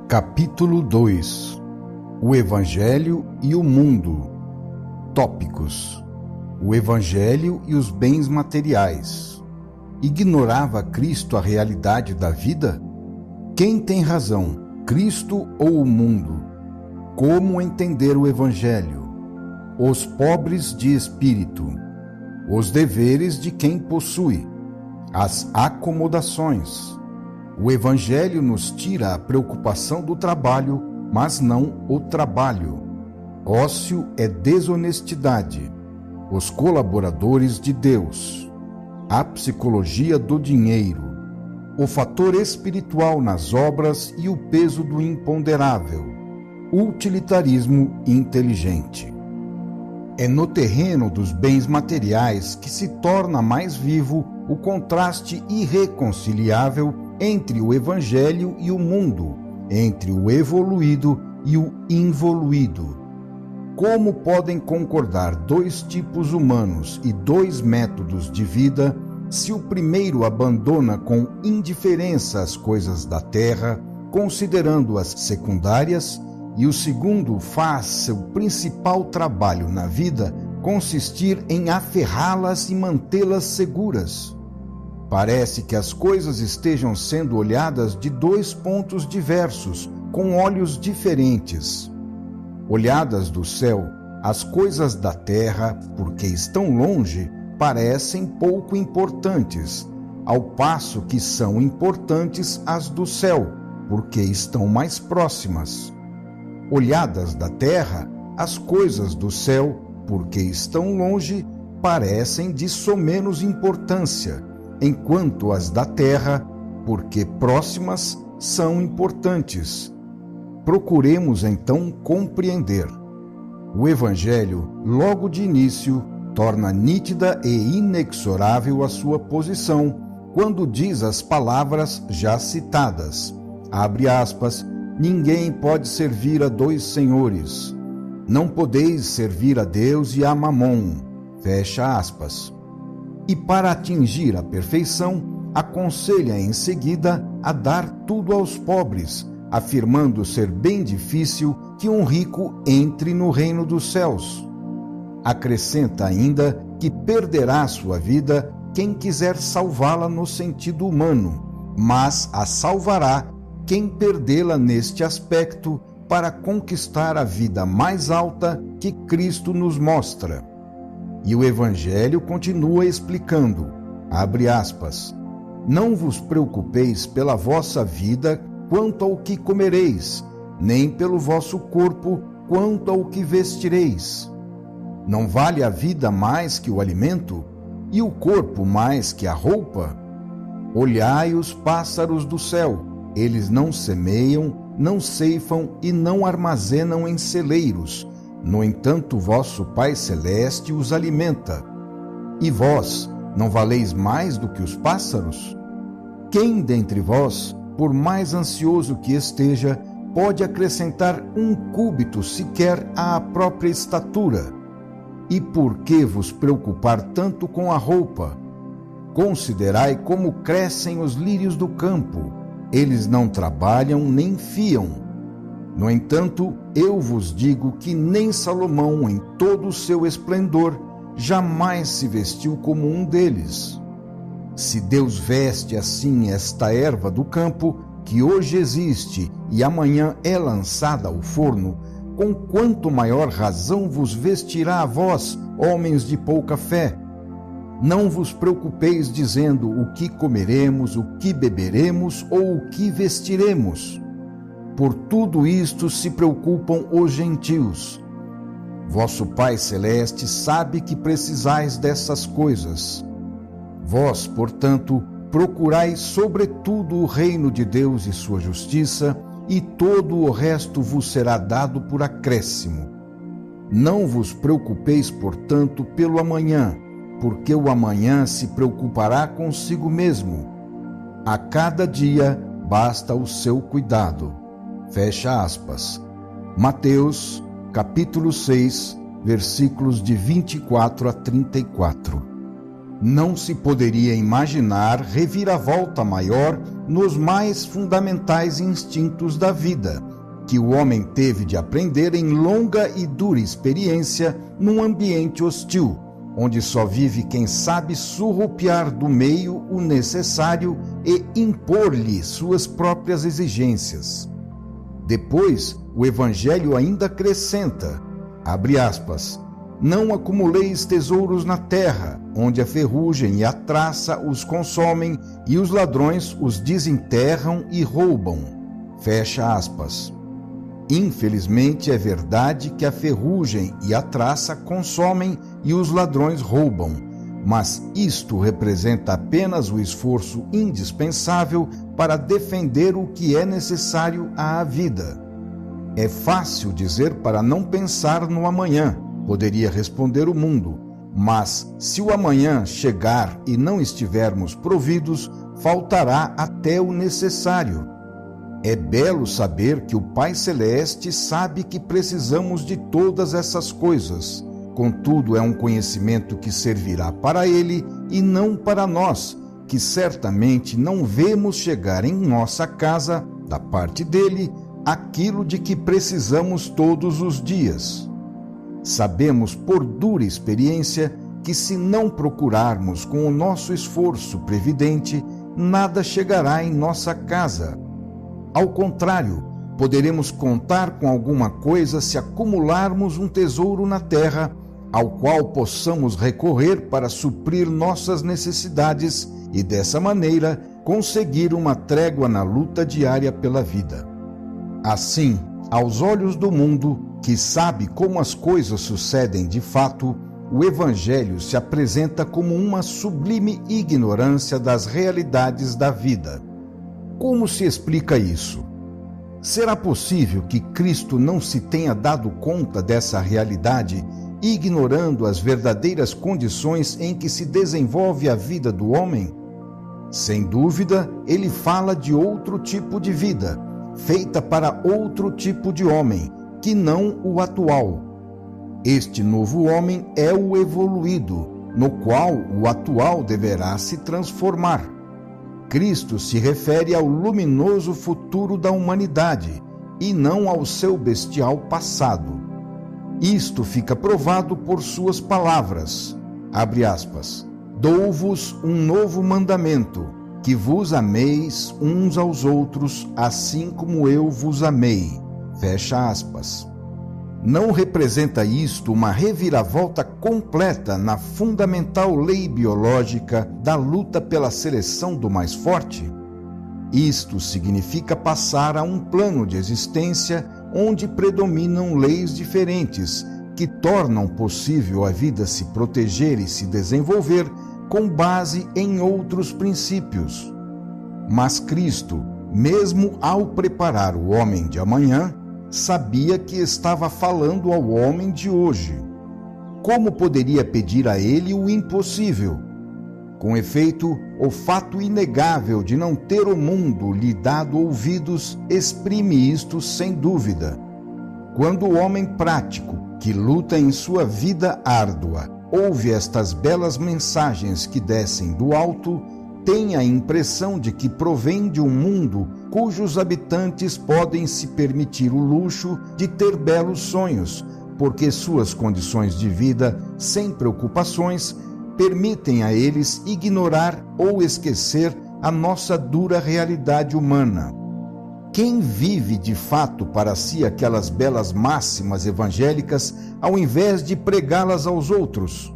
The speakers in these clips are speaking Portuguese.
Capítulo 2 O Evangelho e o Mundo. Tópicos: o Evangelho e os bens materiais. Ignorava Cristo a realidade da vida? Quem tem razão, Cristo ou o mundo? Como entender o Evangelho? Os pobres de espírito. Os deveres de quem possui. As acomodações. O Evangelho nos tira a preocupação do trabalho, mas não o trabalho. Ócio é desonestidade. Os colaboradores de Deus. A psicologia do dinheiro. O fator espiritual nas obras e o peso do imponderável. Utilitarismo inteligente. É no terreno dos bens materiais que se torna mais vivo o contraste irreconciliável entre o Evangelho e o mundo, entre o evoluído e o involuído. Como podem concordar dois tipos humanos e dois métodos de vida se o primeiro abandona com indiferença as coisas da terra, considerando-as secundárias, e o segundo faz seu principal trabalho na vida consistir em aferrá-las e mantê-las seguras? Parece que as coisas estejam sendo olhadas de dois pontos diversos, com olhos diferentes. Olhadas do céu, as coisas da terra, porque estão longe, parecem pouco importantes, ao passo que são importantes as do céu, porque estão mais próximas. Olhadas da terra, as coisas do céu, porque estão longe, parecem de somenos importância, enquanto as da terra, porque próximas, são importantes. Procuremos então compreender. O Evangelho, logo de início, torna nítida e inexorável a sua posição quando diz as palavras já citadas. Abre aspas. Ninguém pode servir a dois senhores. Não podeis servir a Deus e a Mamon. Fecha aspas. E para atingir a perfeição, aconselha em seguida a dar tudo aos pobres, afirmando ser bem difícil que um rico entre no reino dos céus. Acrescenta ainda que perderá sua vida quem quiser salvá-la no sentido humano, mas a salvará quem perdê-la neste aspecto para conquistar a vida mais alta que Cristo nos mostra. E o Evangelho continua explicando, abre aspas, não vos preocupeis pela vossa vida quanto ao que comereis, nem pelo vosso corpo quanto ao que vestireis. Não vale a vida mais que o alimento, e o corpo mais que a roupa? Olhai os pássaros do céu, eles não semeiam, não ceifam e não armazenam em celeiros. No entanto, vosso Pai Celeste os alimenta. E vós, não valeis mais do que os pássaros? Quem dentre vós, por mais ansioso que esteja, pode acrescentar um cúbito sequer à própria estatura? E por que vos preocupar tanto com a roupa? Considerai como crescem os lírios do campo. Eles não trabalham nem fiam. No entanto, eu vos digo que nem Salomão, em todo o seu esplendor, jamais se vestiu como um deles. Se Deus veste assim esta erva do campo, que hoje existe e amanhã é lançada ao forno, com quanto maior razão vos vestirá a vós, homens de pouca fé? Não vos preocupeis dizendo o que comeremos, o que beberemos ou o que vestiremos. Por tudo isto se preocupam os gentios. Vosso Pai Celeste sabe que precisais dessas coisas. Vós, portanto, procurai sobretudo o reino de Deus e sua justiça, e todo o resto vos será dado por acréscimo. Não vos preocupeis, portanto, pelo amanhã, porque o amanhã se preocupará consigo mesmo. A cada dia basta o seu cuidado. Fecha aspas. Mateus, capítulo 6, versículos de 24 a 34. Não se poderia imaginar reviravolta maior nos mais fundamentais instintos da vida, que o homem teve de aprender em longa e dura experiência num ambiente hostil, onde só vive quem sabe surrupiar do meio o necessário e impor-lhe suas próprias exigências. Depois, o Evangelho ainda acrescenta, abre aspas, não acumuleis tesouros na terra, onde a ferrugem e a traça os consomem e os ladrões os desenterram e roubam. Fecha aspas. Infelizmente é verdade que a ferrugem e a traça consomem e os ladrões roubam, mas isto representa apenas o esforço indispensável para defender o que é necessário à vida. É fácil dizer para não pensar no amanhã, poderia responder o mundo, mas se o amanhã chegar e não estivermos providos, faltará até o necessário. É belo saber que o Pai Celeste sabe que precisamos de todas essas coisas. Contudo, é um conhecimento que servirá para Ele e não para nós, que certamente não vemos chegar em nossa casa, da parte dele, aquilo de que precisamos todos os dias. Sabemos por dura experiência que se não procurarmos com o nosso esforço previdente, nada chegará em nossa casa. Ao contrário, poderemos contar com alguma coisa se acumularmos um tesouro na terra, ao qual possamos recorrer para suprir nossas necessidades e, dessa maneira, conseguir uma trégua na luta diária pela vida. Assim, aos olhos do mundo, que sabe como as coisas sucedem de fato, o Evangelho se apresenta como uma sublime ignorância das realidades da vida. Como se explica isso? Será possível que Cristo não se tenha dado conta dessa realidade, ignorando as verdadeiras condições em que se desenvolve a vida do homem? Sem dúvida, ele fala de outro tipo de vida, feita para outro tipo de homem, que não o atual. Este novo homem é o evoluído, no qual o atual deverá se transformar. Cristo se refere ao luminoso futuro da humanidade e não ao seu bestial passado. Isto fica provado por suas palavras, abre aspas, dou-vos um novo mandamento, que vos ameis uns aos outros, assim como eu vos amei. Fecha aspas. Não representa isto uma reviravolta completa na fundamental lei biológica da luta pela seleção do mais forte? Isto significa passar a um plano de existência onde predominam leis diferentes que tornam possível a vida se proteger e se desenvolver com base em outros princípios. Mas Cristo, mesmo ao preparar o homem de amanhã, sabia que estava falando ao homem de hoje. Como poderia pedir a ele o impossível? Com efeito, o fato inegável de não ter o mundo lhe dado ouvidos exprime isto sem dúvida. Quando o homem prático, que luta em sua vida árdua, ouve estas belas mensagens que descem do alto, tem a impressão de que provém de um mundo cujos habitantes podem se permitir o luxo de ter belos sonhos, porque suas condições de vida, sem preocupações, permitem a eles ignorar ou esquecer a nossa dura realidade humana. Quem vive de fato para si aquelas belas máximas evangélicas ao invés de pregá-las aos outros?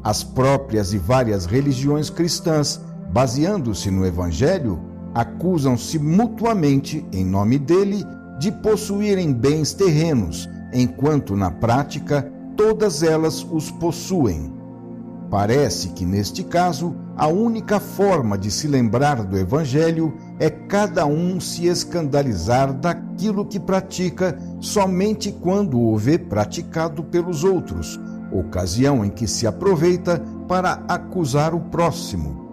As próprias e várias religiões cristãs, baseando-se no Evangelho, acusam-se mutuamente, em nome dele, de possuírem bens terrenos, enquanto na prática todas elas os possuem. Parece que, neste caso, a única forma de se lembrar do Evangelho é cada um se escandalizar daquilo que pratica somente quando o vê praticado pelos outros, ocasião em que se aproveita para acusar o próximo.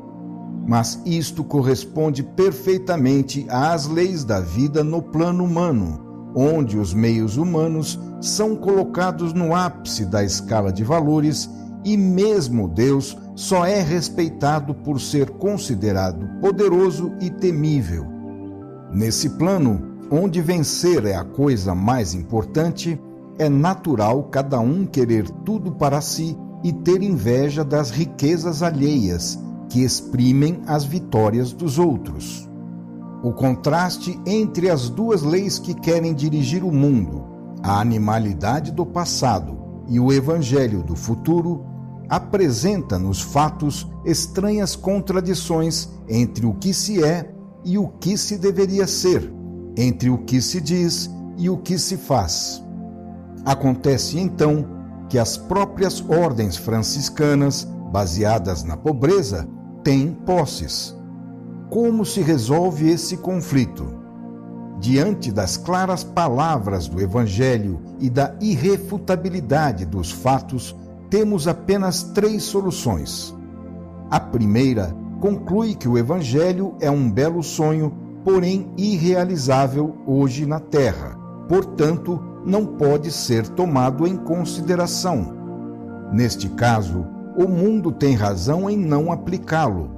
Mas isto corresponde perfeitamente às leis da vida no plano humano, onde os meios humanos são colocados no ápice da escala de valores e mesmo Deus só é respeitado por ser considerado poderoso e temível. Nesse plano, onde vencer é a coisa mais importante, é natural cada um querer tudo para si e ter inveja das riquezas alheias que exprimem as vitórias dos outros. O contraste entre as duas leis que querem dirigir o mundo, a animalidade do passado e o evangelho do futuro, apresenta nos fatos estranhas contradições entre o que se é e o que se deveria ser, entre o que se diz e o que se faz. Acontece então que as próprias ordens franciscanas, baseadas na pobreza, têm posses. Como se resolve esse conflito? Diante das claras palavras do Evangelho e da irrefutabilidade dos fatos, temos apenas 3 soluções. A primeira conclui que o Evangelho é um belo sonho, porém irrealizável hoje na Terra. Portanto, não pode ser tomado em consideração. Neste caso, o mundo tem razão em não aplicá-lo.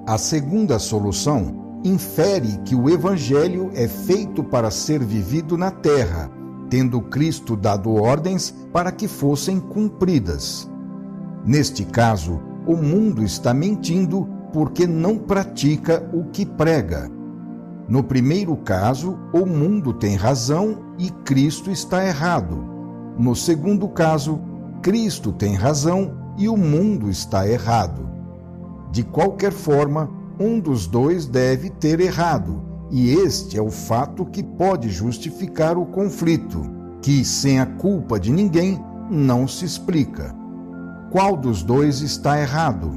A segunda solução infere que o Evangelho é feito para ser vivido na Terra, tendo Cristo dado ordens para que fossem cumpridas. Neste caso, o mundo está mentindo porque não pratica o que prega. No primeiro caso, o mundo tem razão e Cristo está errado. No segundo caso, Cristo tem razão e o mundo está errado. De qualquer forma, um dos dois deve ter errado, e este é o fato que pode justificar o conflito, que, sem a culpa de ninguém, não se explica. Qual dos dois está errado?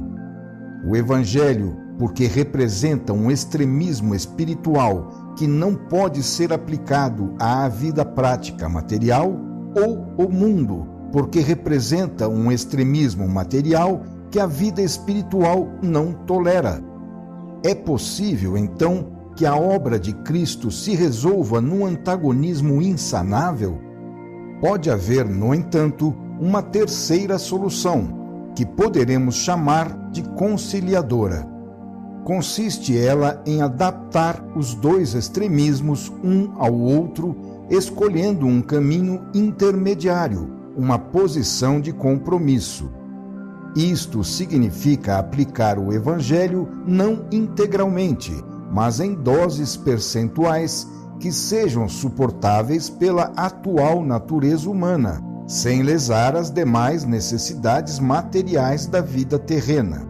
O Evangelho, porque representa um extremismo espiritual que não pode ser aplicado à vida prática material, ou o mundo, porque representa um extremismo material que a vida espiritual não tolera. É possível, então, que a obra de Cristo se resolva num antagonismo insanável? Pode haver, no entanto, uma terceira solução, que poderemos chamar de conciliadora. Consiste ela em adaptar os dois extremismos um ao outro, escolhendo um caminho intermediário, uma posição de compromisso. Isto significa aplicar o Evangelho não integralmente, mas em doses percentuais que sejam suportáveis pela atual natureza humana, sem lesar as demais necessidades materiais da vida terrena.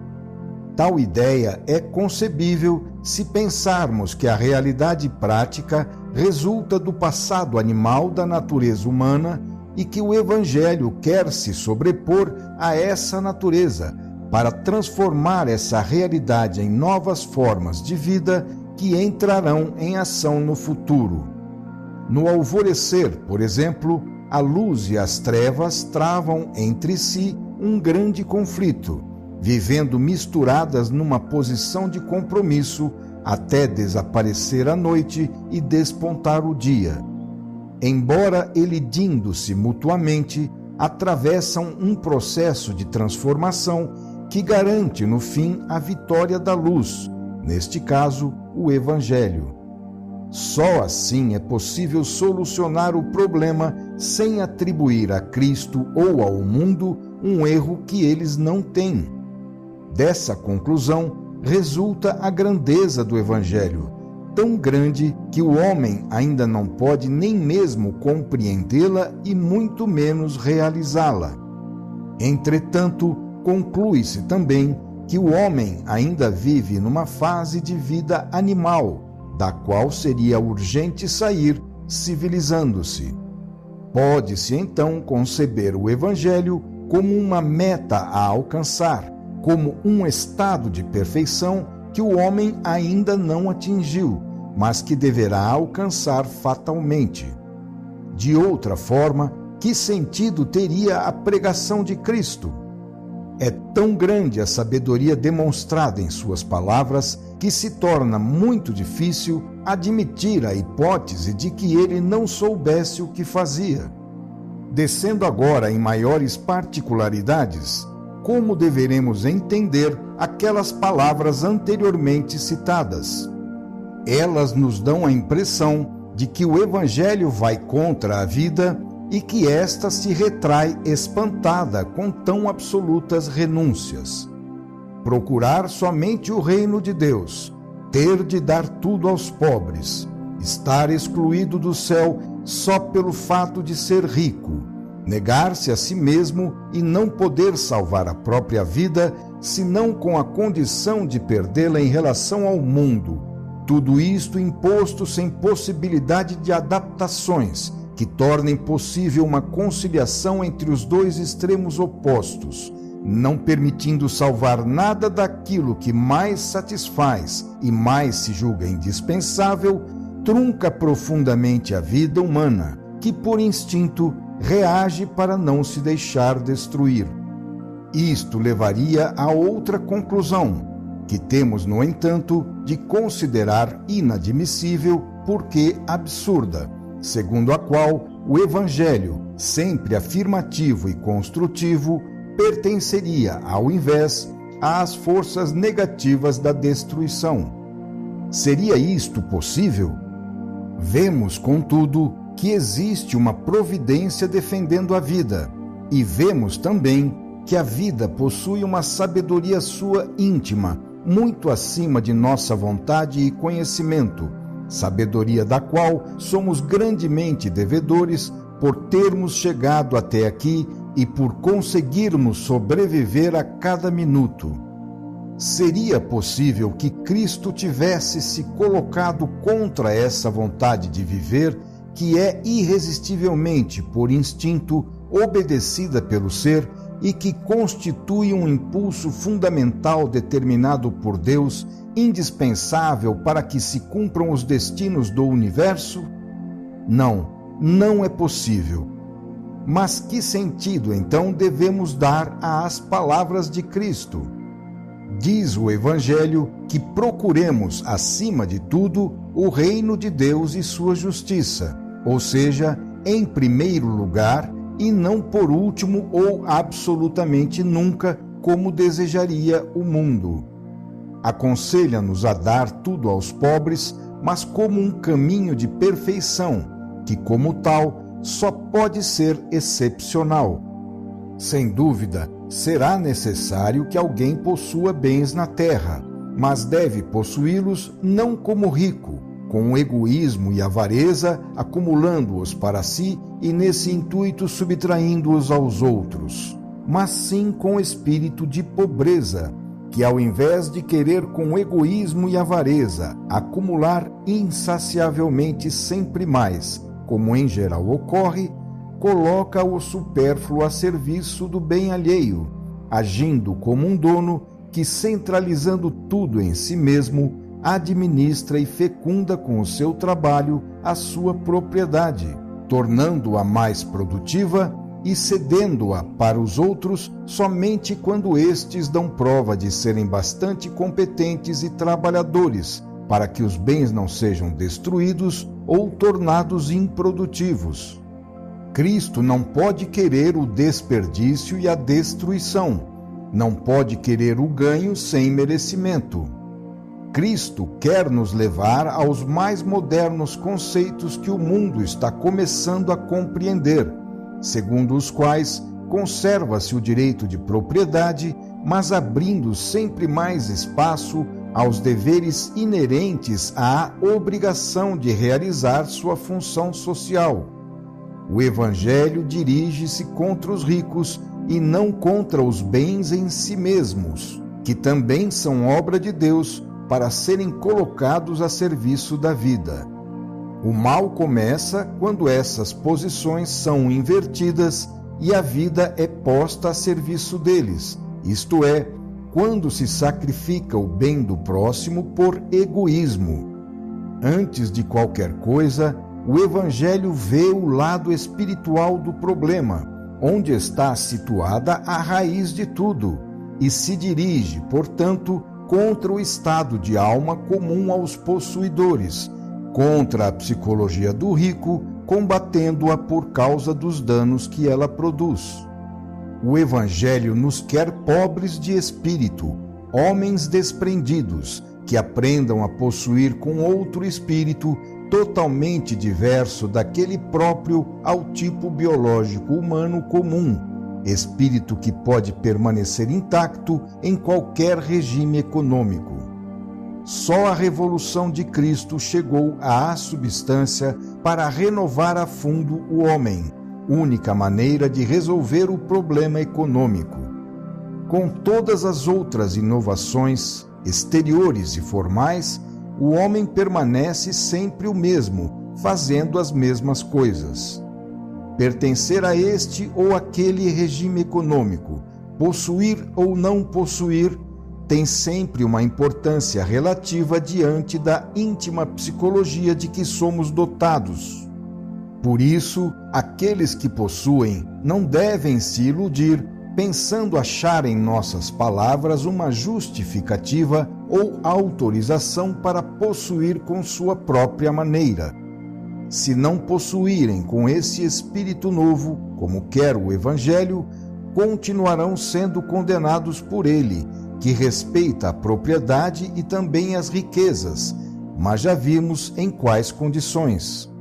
Tal ideia é concebível se pensarmos que a realidade prática resulta do passado animal da natureza humana e que o Evangelho quer se sobrepor a essa natureza para transformar essa realidade em novas formas de vida que entrarão em ação no futuro. No alvorecer, por exemplo, a luz e as trevas travam entre si um grande conflito, vivendo misturadas numa posição de compromisso até desaparecer a noite e despontar o dia. Embora elidindo-se mutuamente, atravessam um processo de transformação que garante, no fim, a vitória da luz, neste caso, o Evangelho. Só assim é possível solucionar o problema sem atribuir a Cristo ou ao mundo um erro que eles não têm. Dessa conclusão resulta a grandeza do Evangelho, tão grande que o homem ainda não pode nem mesmo compreendê-la e muito menos realizá-la. Entretanto, conclui-se também que o homem ainda vive numa fase de vida animal, da qual seria urgente sair civilizando-se. Pode-se então conceber o Evangelho como uma meta a alcançar, como um estado de perfeição que o homem ainda não atingiu, mas que deverá alcançar fatalmente. De outra forma, que sentido teria a pregação de Cristo? É tão grande a sabedoria demonstrada em suas palavras que se torna muito difícil admitir a hipótese de que ele não soubesse o que fazia. Descendo agora em maiores particularidades, como deveremos entender aquelas palavras anteriormente citadas. Elas nos dão a impressão de que o Evangelho vai contra a vida e que esta se retrai espantada com tão absolutas renúncias. Procurar somente o reino de Deus, ter de dar tudo aos pobres, estar excluído do céu só pelo fato de ser rico, negar-se a si mesmo e não poder salvar a própria vida, senão com a condição de perdê-la em relação ao mundo. Tudo isto imposto sem possibilidade de adaptações que tornem possível uma conciliação entre os dois extremos opostos, não permitindo salvar nada daquilo que mais satisfaz e mais se julga indispensável, trunca profundamente a vida humana, que por instinto reage para não se deixar destruir. Isto levaria a outra conclusão, que temos, no entanto, de considerar inadmissível porque absurda, segundo a qual o Evangelho, sempre afirmativo e construtivo, pertenceria, ao invés, às forças negativas da destruição. Seria isto possível? Vemos, contudo, que existe uma providência defendendo a vida, e vemos também que a vida possui uma sabedoria sua íntima, muito acima de nossa vontade e conhecimento, sabedoria da qual somos grandemente devedores por termos chegado até aqui e por conseguirmos sobreviver a cada minuto. Seria possível que Cristo tivesse se colocado contra essa vontade de viver, que é irresistivelmente, por instinto, obedecida pelo ser e que constitui um impulso fundamental determinado por Deus, indispensável para que se cumpram os destinos do universo? Não é possível. Mas que sentido, então, devemos dar às palavras de Cristo? Diz o Evangelho que procuremos, acima de tudo, o reino de Deus e sua justiça, ou seja, em primeiro lugar, e não por último ou absolutamente nunca, como desejaria o mundo. Aconselha-nos a dar tudo aos pobres, mas como um caminho de perfeição, que, como tal, só pode ser excepcional. Sem dúvida, será necessário que alguém possua bens na terra, mas deve possuí-los não como rico, com egoísmo e avareza, acumulando-os para si e nesse intuito subtraindo-os aos outros, mas sim com espírito de pobreza, que ao invés de querer com egoísmo e avareza acumular insaciavelmente sempre mais, como em geral ocorre, coloca o supérfluo a serviço do bem alheio, agindo como um dono que, centralizando tudo em si mesmo, administra e fecunda com o seu trabalho a sua propriedade, tornando-a mais produtiva e cedendo-a para os outros somente quando estes dão prova de serem bastante competentes e trabalhadores, para que os bens não sejam destruídos ou tornados improdutivos. Cristo não pode querer o desperdício e a destruição, não pode querer o ganho sem merecimento. Cristo quer nos levar aos mais modernos conceitos que o mundo está começando a compreender, segundo os quais conserva-se o direito de propriedade, mas abrindo sempre mais espaço aos deveres inerentes à obrigação de realizar sua função social. O Evangelho dirige-se contra os ricos e não contra os bens em si mesmos, que também são obra de Deus para serem colocados a serviço da vida. O mal começa quando essas posições são invertidas e a vida é posta a serviço deles, isto é, quando se sacrifica o bem do próximo por egoísmo. Antes de qualquer coisa, o Evangelho vê o lado espiritual do problema, onde está situada a raiz de tudo, e se dirige, portanto, contra o estado de alma comum aos possuidores, contra a psicologia do rico, combatendo-a por causa dos danos que ela produz. O Evangelho nos quer pobres de espírito, homens desprendidos, que aprendam a possuir com outro espírito totalmente diverso daquele próprio ao tipo biológico humano comum, espírito que pode permanecer intacto em qualquer regime econômico. Só a revolução de Cristo chegou à substância para renovar a fundo o homem, única maneira de resolver o problema econômico. Com todas as outras inovações, exteriores e formais, o homem permanece sempre o mesmo, fazendo as mesmas coisas. Pertencer a este ou aquele regime econômico, possuir ou não possuir, tem sempre uma importância relativa diante da íntima psicologia de que somos dotados. Por isso, aqueles que possuem não devem se iludir pensando achar em nossas palavras uma justificativa ou autorização para possuir com sua própria maneira. Se não possuírem com esse espírito novo, como quer o Evangelho, continuarão sendo condenados por ele, que respeita a propriedade e também as riquezas, mas já vimos em quais condições.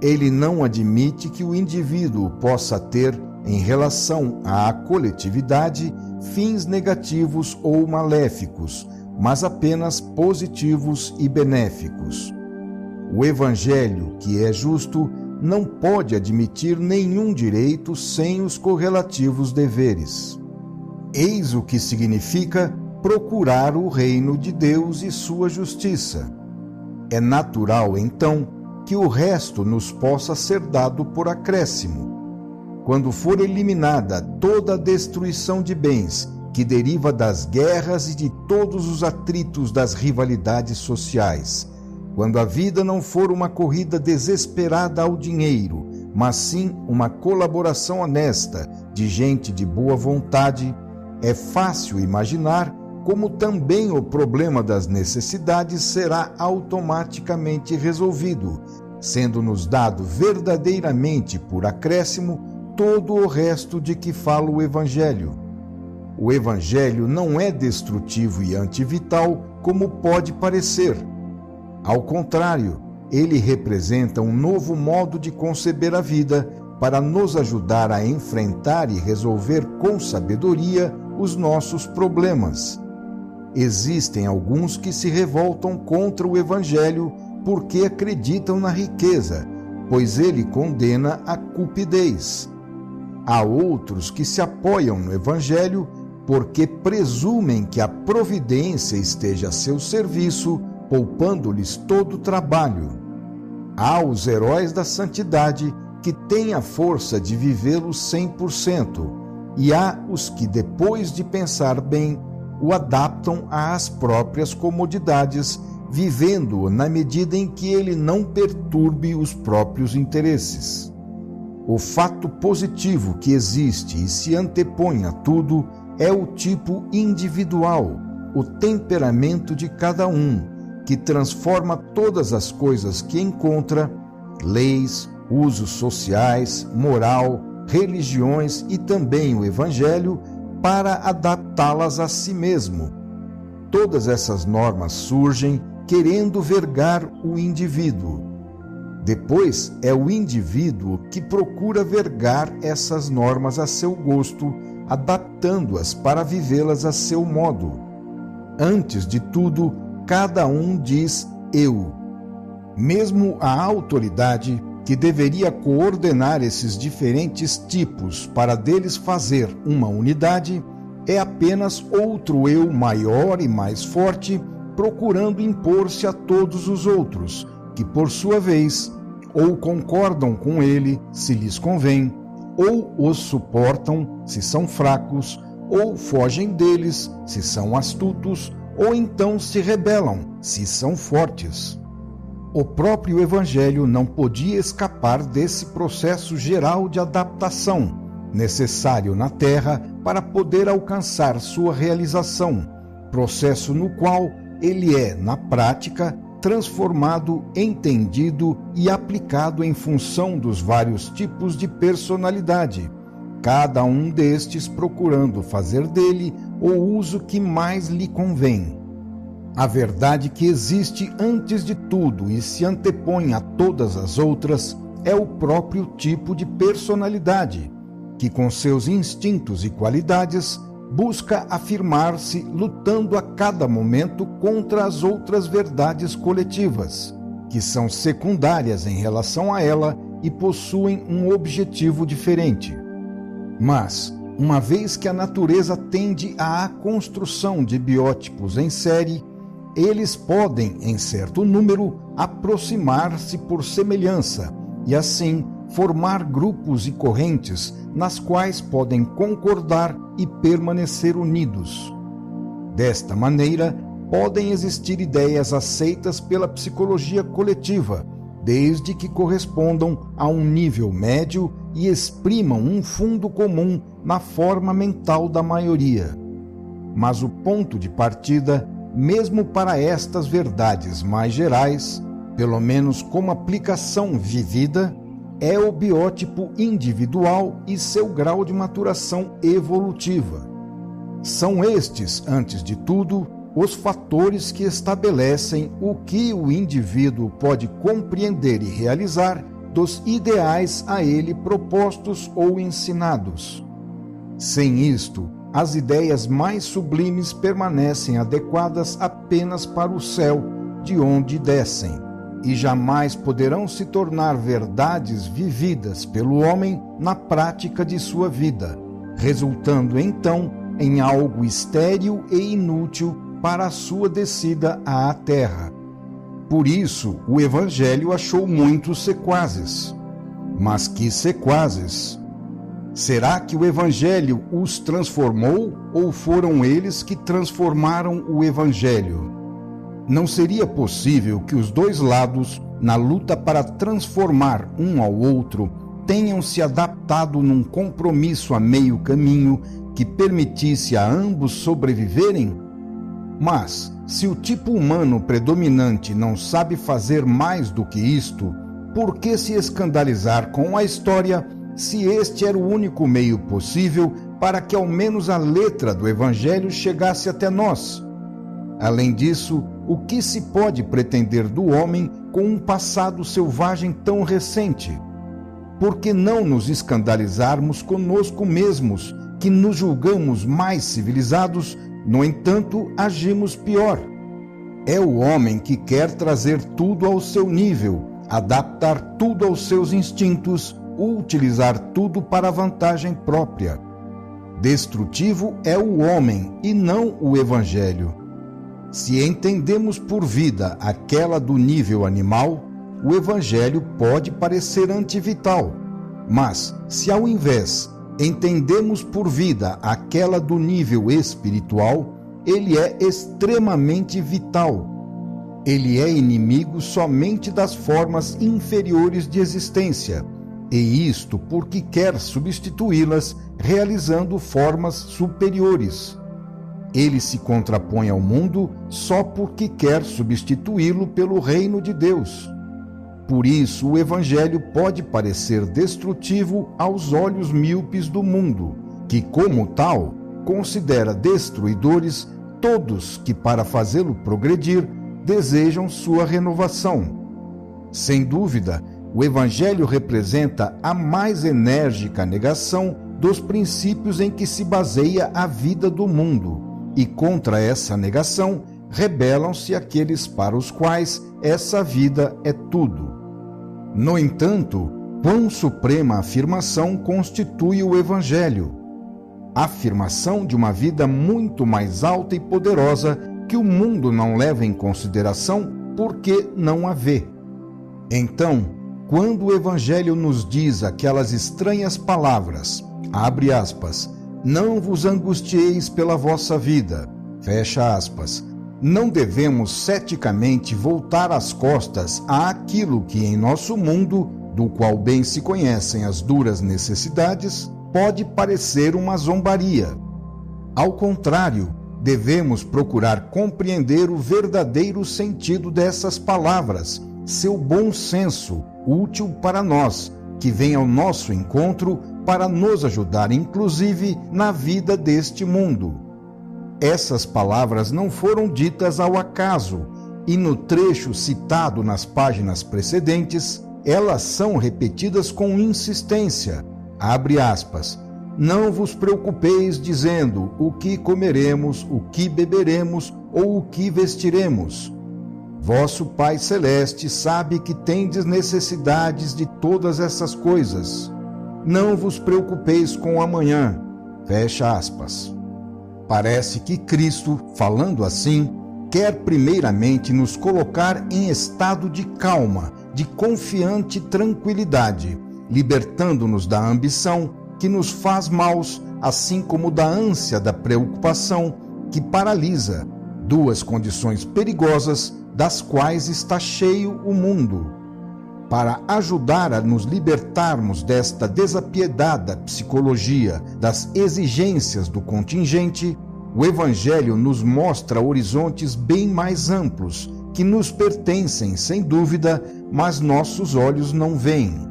Ele não admite que o indivíduo possa ter, em relação à coletividade, fins negativos ou maléficos, mas apenas positivos e benéficos. O Evangelho, que é justo, não pode admitir nenhum direito sem os correlativos deveres. Eis o que significa procurar o reino de Deus e sua justiça. É natural, então, que o resto nos possa ser dado por acréscimo. Quando for eliminada toda a destruição de bens que deriva das guerras e de todos os atritos das rivalidades sociais, quando a vida não for uma corrida desesperada ao dinheiro, mas sim uma colaboração honesta de gente de boa vontade, é fácil imaginar como também o problema das necessidades será automaticamente resolvido, sendo-nos dado verdadeiramente por acréscimo todo o resto de que fala o Evangelho. O Evangelho não é destrutivo e antivital como pode parecer. Ao contrário, ele representa um novo modo de conceber a vida para nos ajudar a enfrentar e resolver com sabedoria os nossos problemas. Existem alguns que se revoltam contra o Evangelho porque acreditam na riqueza, pois ele condena a cupidez. Há outros que se apoiam no Evangelho porque presumem que a providência esteja a seu serviço, poupando-lhes todo o trabalho. Há os heróis da santidade que têm a força de vivê-lo 100%, e há os que, depois de pensar bem, o adaptam às próprias comodidades, vivendo-o na medida em que ele não perturbe os próprios interesses. O fato positivo que existe e se antepõe a tudo é o tipo individual, o temperamento de cada um, que transforma todas as coisas que encontra, leis, usos sociais, moral, religiões e também o Evangelho, para adaptá-las a si mesmo. Todas essas normas surgem querendo vergar o indivíduo. Depois é o indivíduo que procura vergar essas normas a seu gosto, adaptando-as para vivê-las a seu modo. Antes de tudo, cada um diz eu. Mesmo a autoridade, que deveria coordenar esses diferentes tipos para deles fazer uma unidade, é apenas outro eu maior e mais forte, procurando impor-se a todos os outros, que por sua vez ou concordam com ele, se lhes convém, ou os suportam, se são fracos, ou fogem deles, se são astutos, ou então se rebelam, se são fortes. O próprio Evangelho não podia escapar desse processo geral de adaptação, necessário na Terra para poder alcançar sua realização, processo no qual ele é, na prática, transformado, entendido e aplicado em função dos vários tipos de personalidade, cada um destes procurando fazer dele o uso que mais lhe convém. A verdade que existe antes de tudo e se antepõe a todas as outras é o próprio tipo de personalidade, que com seus instintos e qualidades busca afirmar-se lutando a cada momento contra as outras verdades coletivas, que são secundárias em relação a ela e possuem um objetivo diferente. Mas, uma vez que a natureza tende à construção de biótipos em série, eles podem, em certo número, aproximar-se por semelhança e, assim, formar grupos e correntes nas quais podem concordar e permanecer unidos. Desta maneira, podem existir ideias aceitas pela psicologia coletiva, desde que correspondam a um nível médio e exprimam um fundo comum na forma mental da maioria. Mas o ponto de partida, mesmo para estas verdades mais gerais, pelo menos como aplicação vivida, é o biótipo individual e seu grau de maturação evolutiva. São estes, antes de tudo, os fatores que estabelecem o que o indivíduo pode compreender e realizar dos ideais a ele propostos ou ensinados. Sem isto, as ideias mais sublimes permanecem adequadas apenas para o céu, de onde descem, e jamais poderão se tornar verdades vividas pelo homem na prática de sua vida, resultando então em algo estéril e inútil para a sua descida à terra. Por isso, o Evangelho achou muitos sequazes. Mas que sequazes? Será que o Evangelho os transformou ou foram eles que transformaram o Evangelho? Não seria possível que os dois lados, na luta para transformar um ao outro, tenham se adaptado num compromisso a meio caminho que permitisse a ambos sobreviverem? Mas, se o tipo humano predominante não sabe fazer mais do que isto, por que se escandalizar com a história se este era o único meio possível para que ao menos a letra do Evangelho chegasse até nós? Além disso, o que se pode pretender do homem com um passado selvagem tão recente? Por que não nos escandalizarmos conosco mesmos, que nos julgamos mais civilizados, no entanto, agimos pior? É o homem que quer trazer tudo ao seu nível, adaptar tudo aos seus instintos, utilizar tudo para a vantagem própria. Destrutivo é o homem e não o Evangelho. Se entendemos por vida aquela do nível animal, o Evangelho pode parecer antivital, mas se ao invés entendemos por vida aquela do nível espiritual, ele é extremamente vital. Ele é inimigo somente das formas inferiores de existência, e isto porque quer substituí-las realizando formas superiores. Ele se contrapõe ao mundo só porque quer substituí-lo pelo reino de Deus. Por isso, o Evangelho pode parecer destrutivo aos olhos míopes do mundo, que, como tal, considera destruidores todos que, para fazê-lo progredir, desejam sua renovação. Sem dúvida, o Evangelho representa a mais enérgica negação dos princípios em que se baseia a vida do mundo, e contra essa negação rebelam-se aqueles para os quais essa vida é tudo. No entanto, quão suprema afirmação constitui o Evangelho? A afirmação de uma vida muito mais alta e poderosa que o mundo não leva em consideração porque não a vê. Então, quando o Evangelho nos diz aquelas estranhas palavras, abre aspas, não vos angustieis pela vossa vida, fecha aspas, não devemos ceticamente voltar as costas àquilo que em nosso mundo, do qual bem se conhecem as duras necessidades, pode parecer uma zombaria. Ao contrário, devemos procurar compreender o verdadeiro sentido dessas palavras, seu bom senso, útil para nós, que vem ao nosso encontro para nos ajudar, inclusive, na vida deste mundo. Essas palavras não foram ditas ao acaso, e no trecho citado nas páginas precedentes, elas são repetidas com insistência. Abre aspas. Não vos preocupeis dizendo o que comeremos, o que beberemos ou o que vestiremos. Vosso Pai Celeste sabe que tendes necessidades de todas essas coisas. Não vos preocupeis com o amanhã. Fecha aspas. Parece que Cristo, falando assim, quer primeiramente nos colocar em estado de calma, de confiante tranquilidade, libertando-nos da ambição que nos faz maus, assim como da ânsia da preocupação que paralisa, duas condições perigosas das quais está cheio o mundo. Para ajudar a nos libertarmos desta desapiedada psicologia das exigências do contingente, o Evangelho nos mostra horizontes bem mais amplos, que nos pertencem, sem dúvida, mas nossos olhos não veem.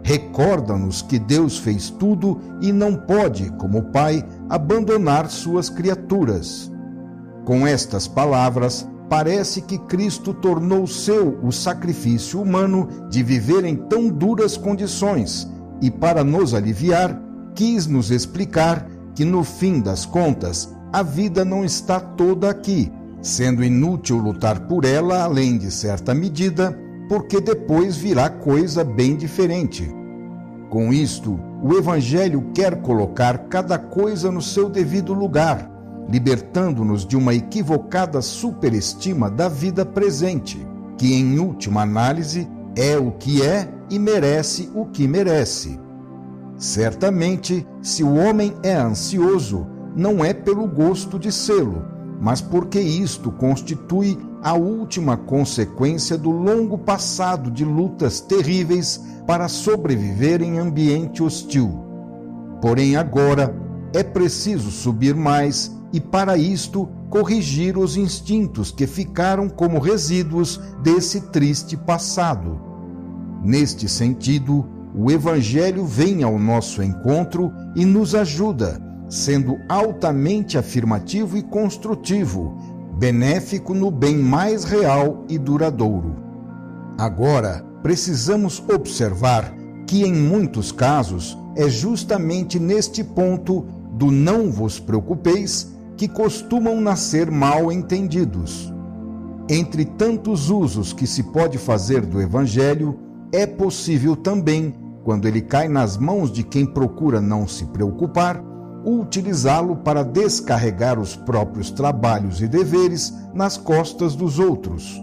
Recorda-nos que Deus fez tudo e não pode, como Pai, abandonar suas criaturas. Com estas palavras, parece que Cristo tornou seu o sacrifício humano de viver em tão duras condições e, para nos aliviar, quis nos explicar que, no fim das contas, a vida não está toda aqui, sendo inútil lutar por ela além de certa medida, porque depois virá coisa bem diferente. Com isto, o Evangelho quer colocar cada coisa no seu devido lugar, libertando-nos de uma equivocada superestima da vida presente, que, em última análise, é o que é e merece o que merece. Certamente, se o homem é ansioso, não é pelo gosto de sê-lo, mas porque isto constitui a última consequência do longo passado de lutas terríveis para sobreviver em ambiente hostil. Porém, agora é preciso subir mais e, para isto, corrigir os instintos que ficaram como resíduos desse triste passado. Neste sentido, o Evangelho vem ao nosso encontro e nos ajuda, sendo altamente afirmativo e construtivo, benéfico no bem mais real e duradouro. Agora, precisamos observar que, em muitos casos, é justamente neste ponto do não vos preocupeis que costumam nascer mal entendidos. Entre tantos usos que se pode fazer do Evangelho, é possível também, quando ele cai nas mãos de quem procura não se preocupar, utilizá-lo para descarregar os próprios trabalhos e deveres nas costas dos outros.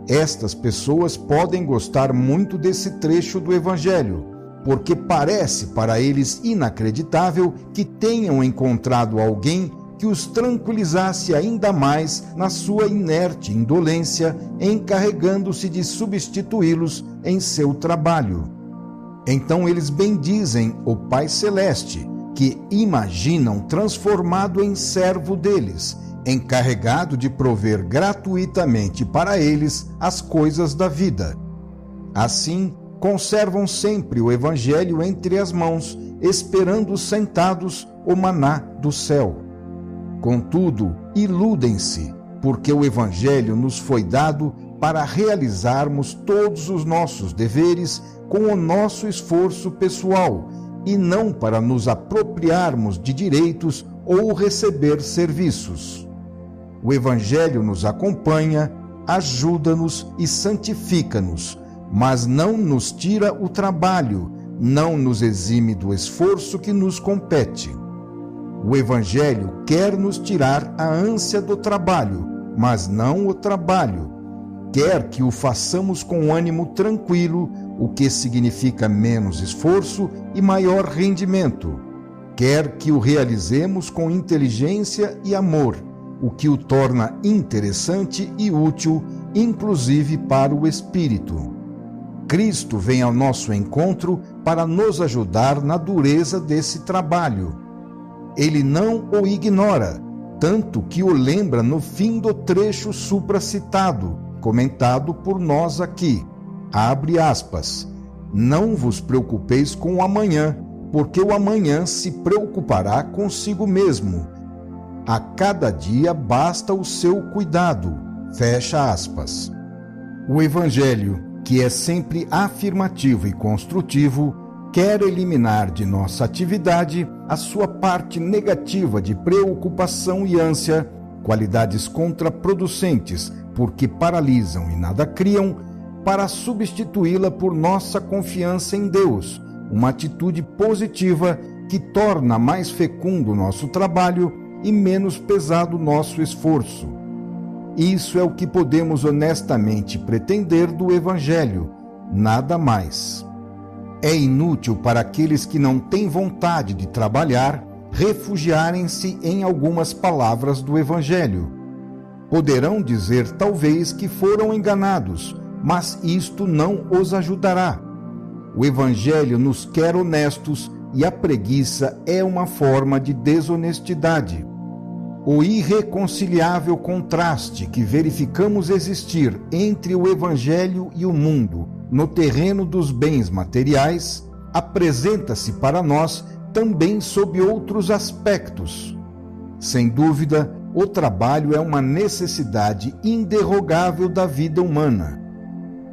Estas pessoas podem gostar muito desse trecho do Evangelho, porque parece para eles inacreditável que tenham encontrado alguém que os tranquilizasse ainda mais na sua inerte indolência, encarregando-se de substituí-los em seu trabalho. Então eles bendizem o Pai Celeste, que imaginam transformado em servo deles, encarregado de prover gratuitamente para eles as coisas da vida. Assim, conservam sempre o Evangelho entre as mãos, esperando sentados o maná do céu. Contudo, iludem-se, porque o Evangelho nos foi dado para realizarmos todos os nossos deveres com o nosso esforço pessoal, e não para nos apropriarmos de direitos ou receber serviços. O Evangelho nos acompanha, ajuda-nos e santifica-nos, mas não nos tira o trabalho, não nos exime do esforço que nos compete. O Evangelho quer nos tirar a ânsia do trabalho, mas não o trabalho. Quer que o façamos com ânimo tranquilo, o que significa menos esforço e maior rendimento. Quer que o realizemos com inteligência e amor, o que o torna interessante e útil, inclusive para o espírito. Cristo vem ao nosso encontro para nos ajudar na dureza desse trabalho. Ele não o ignora, tanto que o lembra no fim do trecho supracitado, comentado por nós aqui. Abre aspas. Não vos preocupeis com o amanhã, porque o amanhã se preocupará consigo mesmo. A cada dia basta o seu cuidado. Fecha aspas. O Evangelho, que é sempre afirmativo e construtivo, quer eliminar de nossa atividade a sua parte negativa de preocupação e ânsia, qualidades contraproducentes, porque paralisam e nada criam, para substituí-la por nossa confiança em Deus, uma atitude positiva que torna mais fecundo o nosso trabalho e menos pesado o nosso esforço. Isso é o que podemos honestamente pretender do Evangelho, nada mais. É inútil para aqueles que não têm vontade de trabalhar refugiarem-se em algumas palavras do Evangelho. Poderão dizer talvez que foram enganados, mas isto não os ajudará. O Evangelho nos quer honestos e a preguiça é uma forma de desonestidade. O irreconciliável contraste que verificamos existir entre o Evangelho e o mundo no terreno dos bens materiais apresenta-se para nós também sob outros aspectos. Sem dúvida, o trabalho é uma necessidade inderrogável da vida humana.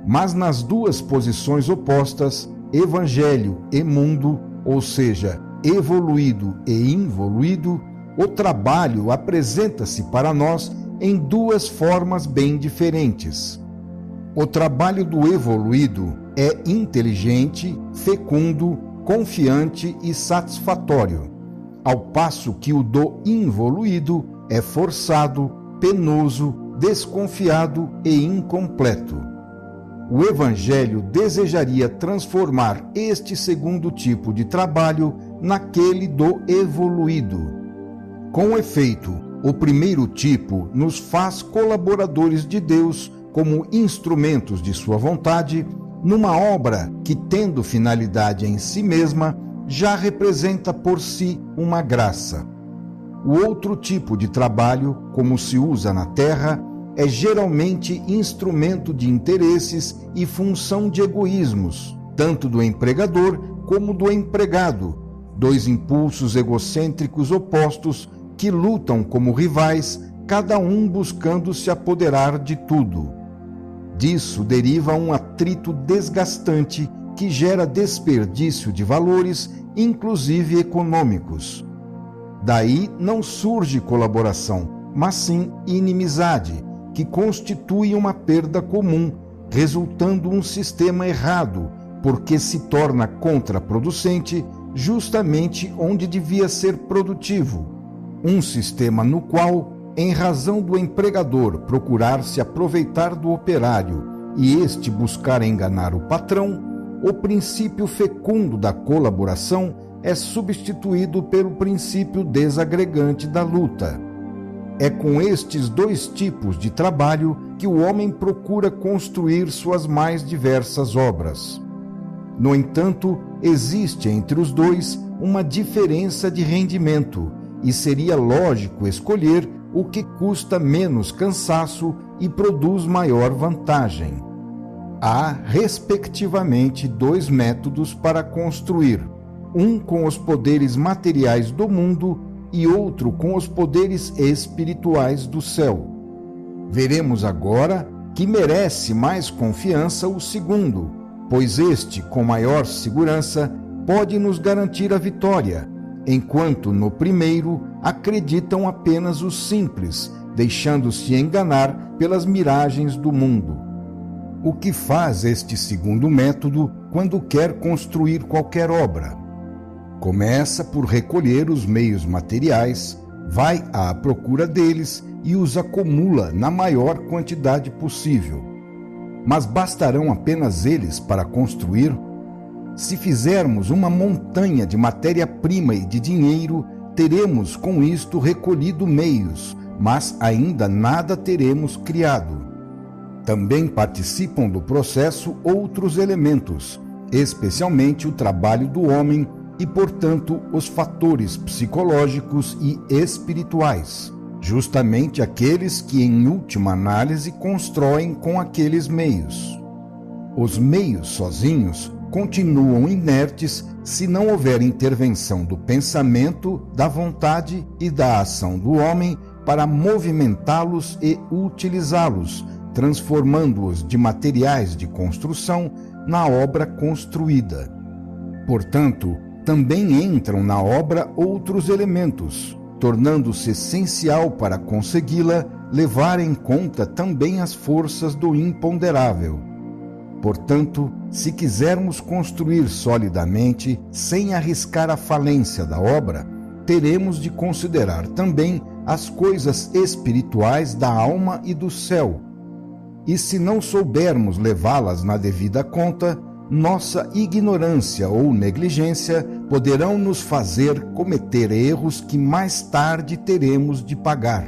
Mas nas duas posições opostas, Evangelho e mundo, ou seja, evoluído e involuído, o trabalho apresenta-se para nós em duas formas bem diferentes. O trabalho do evoluído é inteligente, fecundo, confiante e satisfatório, ao passo que o do involuído é forçado, penoso, desconfiado e incompleto. O Evangelho desejaria transformar este segundo tipo de trabalho naquele do evoluído. Com efeito, o primeiro tipo nos faz colaboradores de Deus como instrumentos de sua vontade, numa obra que, tendo finalidade em si mesma, já representa por si uma graça. O outro tipo de trabalho, como se usa na terra, é geralmente instrumento de interesses e função de egoísmos, tanto do empregador como do empregado, dois impulsos egocêntricos opostos que lutam como rivais, cada um buscando se apoderar de tudo. Disso deriva um atrito desgastante que gera desperdício de valores, inclusive econômicos. Daí não surge colaboração, mas sim inimizade, que constitui uma perda comum, resultando um sistema errado, porque se torna contraproducente justamente onde devia ser produtivo. Um sistema no qual, em razão do empregador procurar se aproveitar do operário e este buscar enganar o patrão, o princípio fecundo da colaboração é substituído pelo princípio desagregante da luta. É com estes dois tipos de trabalho que o homem procura construir suas mais diversas obras. No entanto, existe entre os dois uma diferença de rendimento, e seria lógico escolher o que custa menos cansaço e produz maior vantagem. Há, respectivamente, dois métodos para construir, um com os poderes materiais do mundo e outro com os poderes espirituais do céu. Veremos agora que merece mais confiança o segundo, pois este, com maior segurança, pode nos garantir a vitória, enquanto no primeiro acreditam apenas os simples, deixando-se enganar pelas miragens do mundo. O que faz este segundo método quando quer construir qualquer obra? Começa por recolher os meios materiais, vai à procura deles e os acumula na maior quantidade possível. Mas bastarão apenas eles para construir? Se fizermos uma montanha de matéria-prima e de dinheiro, teremos com isto recolhido meios, mas ainda nada teremos criado. Também participam do processo outros elementos, especialmente o trabalho do homem e, portanto, os fatores psicológicos e espirituais, justamente aqueles que, em última análise, constroem com aqueles meios. Os meios sozinhos continuam inertes se não houver intervenção do pensamento, da vontade e da ação do homem para movimentá-los e utilizá-los, transformando-os de materiais de construção na obra construída. Portanto, também entram na obra outros elementos, tornando-se essencial para consegui-la levar em conta também as forças do imponderável. Portanto, se quisermos construir solidamente, sem arriscar a falência da obra, teremos de considerar também as coisas espirituais da alma e do céu. E se não soubermos levá-las na devida conta, nossa ignorância ou negligência poderão nos fazer cometer erros que mais tarde teremos de pagar.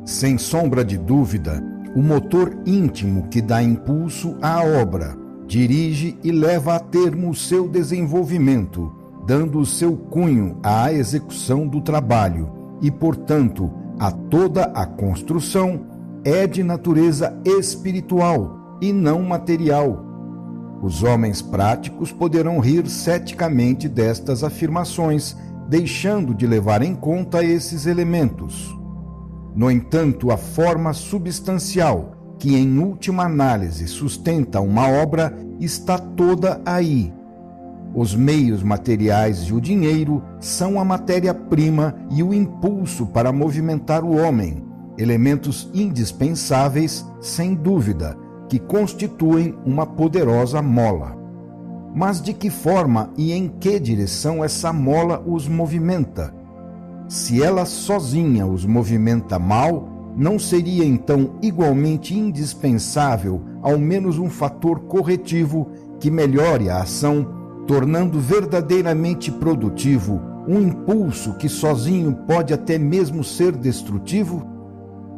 Sem sombra de dúvida, o motor íntimo que dá impulso à obra, dirige e leva a termo o seu desenvolvimento, dando o seu cunho à execução do trabalho e, portanto, a toda a construção, é de natureza espiritual e não material. Os homens práticos poderão rir ceticamente destas afirmações, deixando de levar em conta esses elementos. No entanto, a forma substancial, que em última análise sustenta uma obra, está toda aí. Os meios materiais e o dinheiro são a matéria-prima e o impulso para movimentar o homem, elementos indispensáveis, sem dúvida, que constituem uma poderosa mola. Mas de que forma e em que direção essa mola os movimenta? Se ela sozinha os movimenta mal, não seria então igualmente indispensável ao menos um fator corretivo que melhore a ação, tornando verdadeiramente produtivo um impulso que sozinho pode até mesmo ser destrutivo?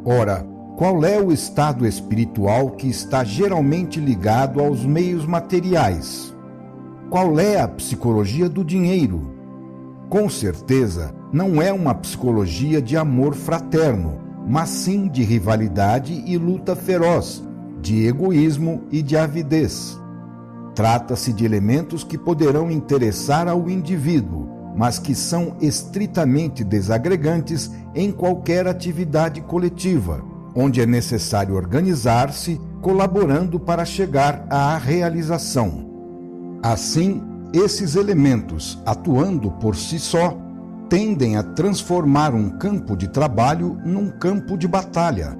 Ora, qual é o estado espiritual que está geralmente ligado aos meios materiais? Qual é a psicologia do dinheiro? Com certeza, não é uma psicologia de amor fraterno, mas sim de rivalidade e luta feroz, de egoísmo e de avidez. Trata-se de elementos que poderão interessar ao indivíduo, mas que são estritamente desagregantes em qualquer atividade coletiva, onde é necessário organizar-se, colaborando para chegar à realização. Assim, esses elementos, atuando por si só, tendem a transformar um campo de trabalho num campo de batalha.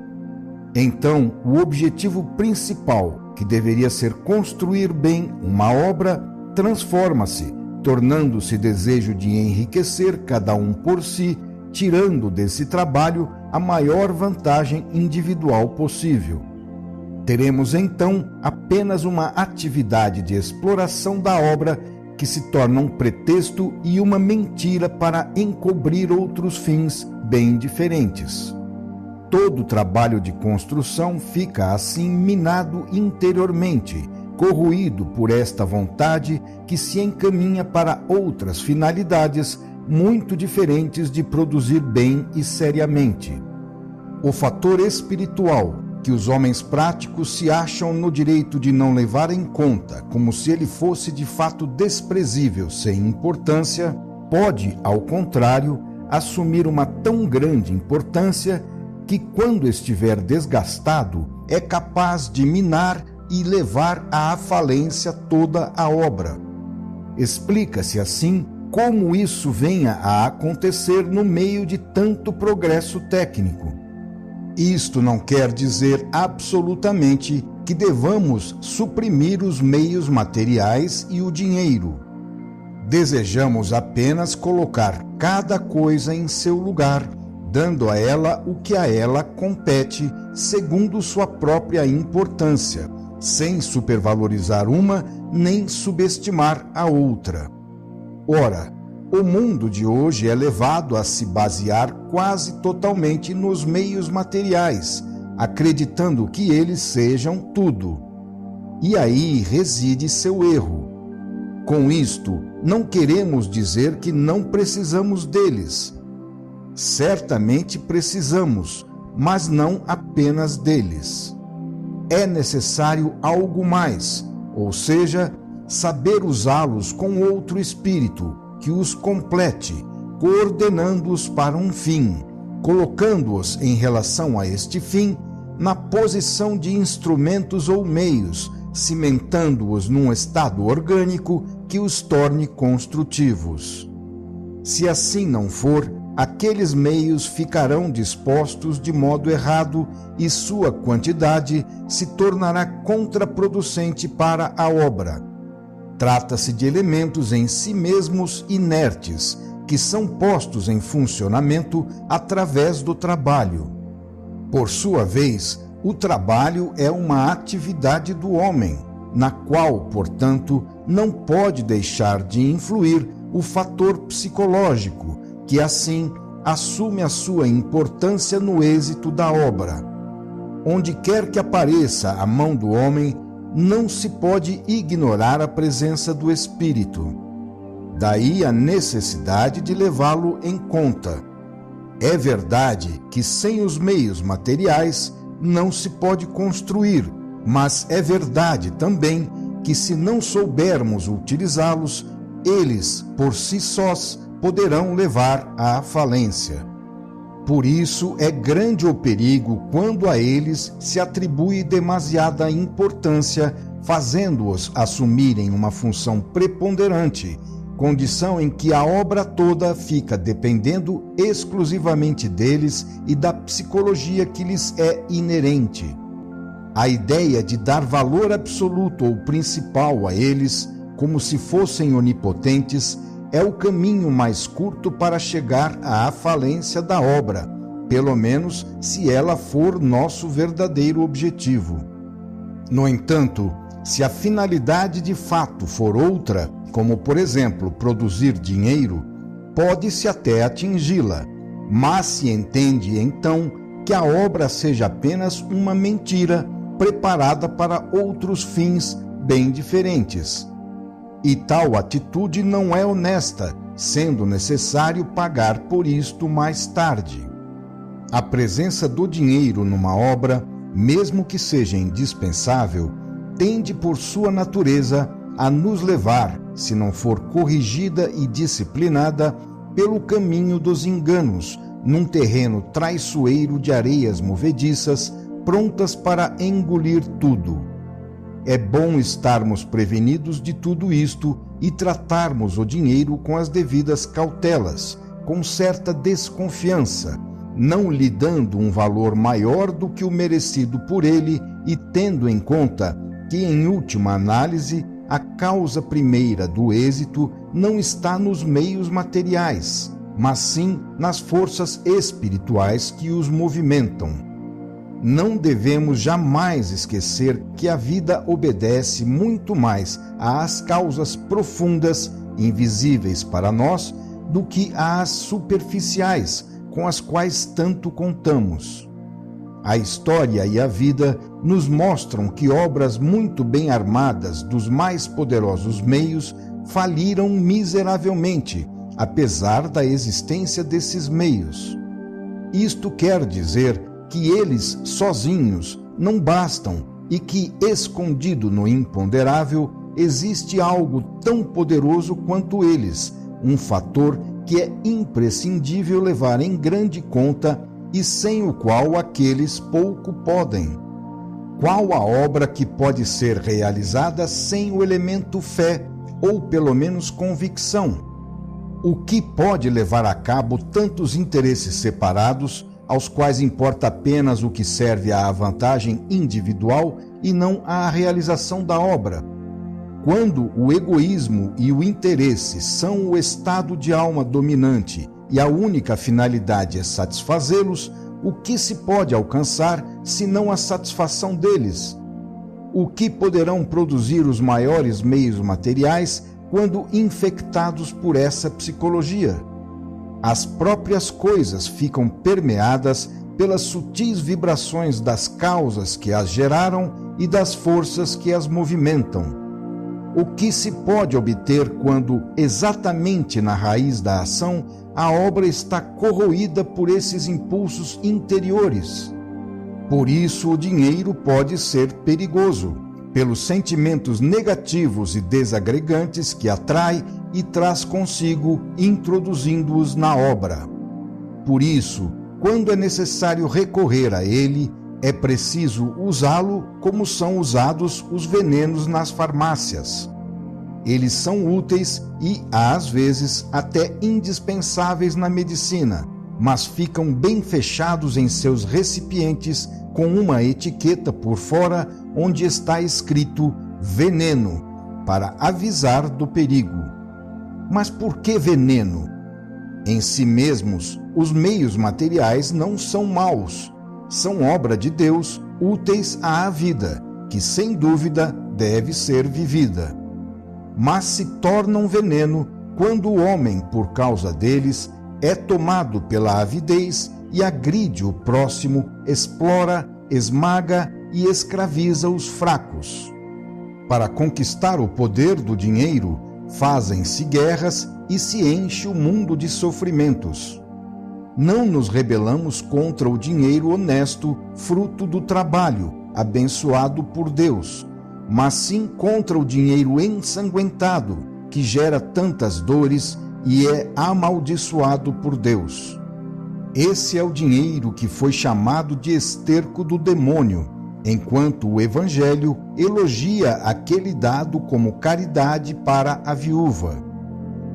Então, o objetivo principal, que deveria ser construir bem uma obra, transforma-se, tornando-se desejo de enriquecer cada um por si, tirando desse trabalho a maior vantagem individual possível. Teremos então apenas uma atividade de exploração da obra que se torna um pretexto e uma mentira para encobrir outros fins bem diferentes. Todo trabalho de construção fica assim minado interiormente, corroído por esta vontade que se encaminha para outras finalidades muito diferentes de produzir bem e seriamente. O fator espiritual, que os homens práticos se acham no direito de não levar em conta, como se ele fosse de fato desprezível sem importância, pode, ao contrário, assumir uma tão grande importância que, quando estiver desgastado, é capaz de minar e levar à falência toda a obra. Explica-se assim como isso venha a acontecer no meio de tanto progresso técnico. Isto não quer dizer absolutamente que devamos suprimir os meios materiais e o dinheiro. Desejamos apenas colocar cada coisa em seu lugar, dando a ela o que a ela compete, segundo sua própria importância, sem supervalorizar uma nem subestimar a outra. Ora, o mundo de hoje é levado a se basear quase totalmente nos meios materiais, acreditando que eles sejam tudo. E aí reside seu erro. Com isto, não queremos dizer que não precisamos deles. Certamente precisamos, mas não apenas deles. É necessário algo mais, ou seja, saber usá-los com outro espírito que os complete, coordenando-os para um fim, colocando-os em relação a este fim na posição de instrumentos ou meios, cimentando-os num estado orgânico que os torne construtivos. Se assim não for, aqueles meios ficarão dispostos de modo errado e sua quantidade se tornará contraproducente para a obra. Trata-se de elementos em si mesmos inertes, que são postos em funcionamento através do trabalho. Por sua vez, o trabalho é uma atividade do homem, na qual, portanto, não pode deixar de influir o fator psicológico, que assim assume a sua importância no êxito da obra. Onde quer que apareça a mão do homem, não se pode ignorar a presença do espírito. Daí a necessidade de levá-lo em conta. É verdade que sem os meios materiais não se pode construir, mas é verdade também que se não soubermos utilizá-los, eles, por si sós, poderão levar à falência. Por isso é grande o perigo quando a eles se atribui demasiada importância, fazendo-os assumirem uma função preponderante, condição em que a obra toda fica dependendo exclusivamente deles e da psicologia que lhes é inerente. A ideia de dar valor absoluto ou principal a eles, como se fossem onipotentes, é o caminho mais curto para chegar à falência da obra, pelo menos se ela for nosso verdadeiro objetivo. No entanto, se a finalidade de fato for outra, como por exemplo produzir dinheiro, pode-se até atingi-la, mas se entende então que a obra seja apenas uma mentira preparada para outros fins bem diferentes. E tal atitude não é honesta, sendo necessário pagar por isto mais tarde. A presença do dinheiro numa obra, mesmo que seja indispensável, tende por sua natureza a nos levar, se não for corrigida e disciplinada, pelo caminho dos enganos, num terreno traiçoeiro de areias movediças, prontas para engolir tudo. É bom estarmos prevenidos de tudo isto e tratarmos o dinheiro com as devidas cautelas, com certa desconfiança, não lhe dando um valor maior do que o merecido por ele e tendo em conta que, em última análise, a causa primeira do êxito não está nos meios materiais, mas sim nas forças espirituais que os movimentam. Não devemos jamais esquecer que a vida obedece muito mais às causas profundas, invisíveis para nós, do que às superficiais, com as quais tanto contamos. A história e a vida nos mostram que obras muito bem armadas dos mais poderosos meios faliram miseravelmente, apesar da existência desses meios. Isto quer dizer que eles sozinhos não bastam e que, escondido no imponderável, existe algo tão poderoso quanto eles, um fator que é imprescindível levar em grande conta e sem o qual aqueles pouco podem. Qual a obra que pode ser realizada sem o elemento fé, ou pelo menos convicção? O que pode levar a cabo tantos interesses separados, aos quais importa apenas o que serve à vantagem individual e não à realização da obra? Quando o egoísmo e o interesse são o estado de alma dominante e a única finalidade é satisfazê-los, o que se pode alcançar senão a satisfação deles? O que poderão produzir os maiores meios materiais quando infectados por essa psicologia? As próprias coisas ficam permeadas pelas sutis vibrações das causas que as geraram e das forças que as movimentam. O que se pode obter quando, exatamente na raiz da ação, a obra está corroída por esses impulsos interiores? Por isso o dinheiro pode ser perigoso, pelos sentimentos negativos e desagregantes que atrai e traz consigo, introduzindo-os na obra. Por isso, quando é necessário recorrer a ele, é preciso usá-lo como são usados os venenos nas farmácias. Eles são úteis e, às vezes, até indispensáveis na medicina, mas ficam bem fechados em seus recipientes com uma etiqueta por fora onde está escrito veneno, para avisar do perigo. Mas por que veneno? Em si mesmos, os meios materiais não são maus, são obra de Deus, úteis à vida, que sem dúvida deve ser vivida. Mas se tornam veneno quando o homem, por causa deles, é tomado pela avidez e agride o próximo, explora, esmaga e escraviza os fracos. Para conquistar o poder do dinheiro, fazem-se guerras e se enche o mundo de sofrimentos. Não nos rebelamos contra o dinheiro honesto, fruto do trabalho, abençoado por Deus, mas sim contra o dinheiro ensanguentado, que gera tantas dores e é amaldiçoado por Deus. Esse é o dinheiro que foi chamado de esterco do demônio, enquanto o Evangelho elogia aquele dado como caridade para a viúva.